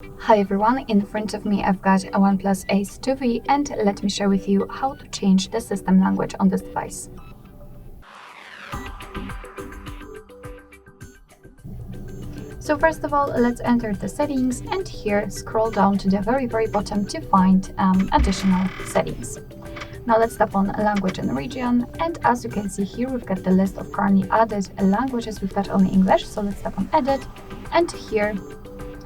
Hi everyone, in front of me I've got a OnePlus Ace 2V and let me share with you how to change the system language on this device. So first of all, let's enter the settings and here scroll down to the very bottom to find additional settings. Now let's tap on language and region, and as you can see here we've got the list of currently added languages. We've got only English, so let's tap on edit, and here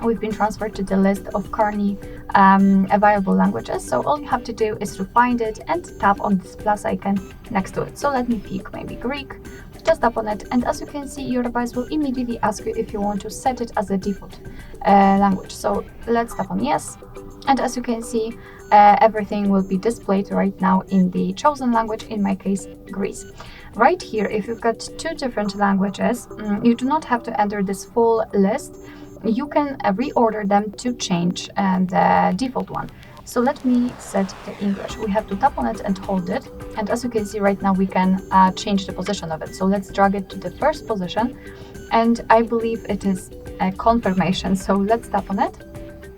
we've been transferred to the list of currently available languages. So all you have to do is to find it and tap on this plus icon next to it. So let me pick maybe Greek, just tap on it, and as you can see your device will immediately ask you if you want to set it as a default language. So let's tap on yes, and as you can see everything will be displayed right now in the chosen language, in my case Greece. Right here, if you've got two different languages, you do not have to enter this full list. You can reorder them to change the default one. So let me set the English. We have to tap on it and hold it, and as you can see right now we can change the position of it. So let's drag it to the first position, and I believe it is a confirmation, so let's tap on it.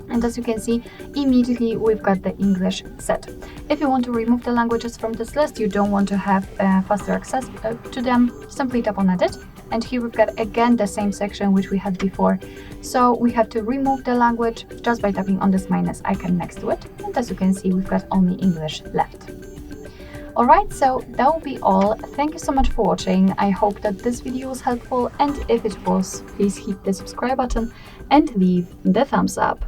And as you can see, immediately we've got the English set. If you want to remove the languages from this list, you don't want to have faster access to them, simply tap on edit. And here we've got again the same section which we had before. So we have to remove the language just by tapping on this minus icon next to it. And as you can see, we've got only English left. Alright, so that will be all. Thank you so much for watching. I hope that this video was helpful, and if it was, please hit the subscribe button and leave the thumbs up.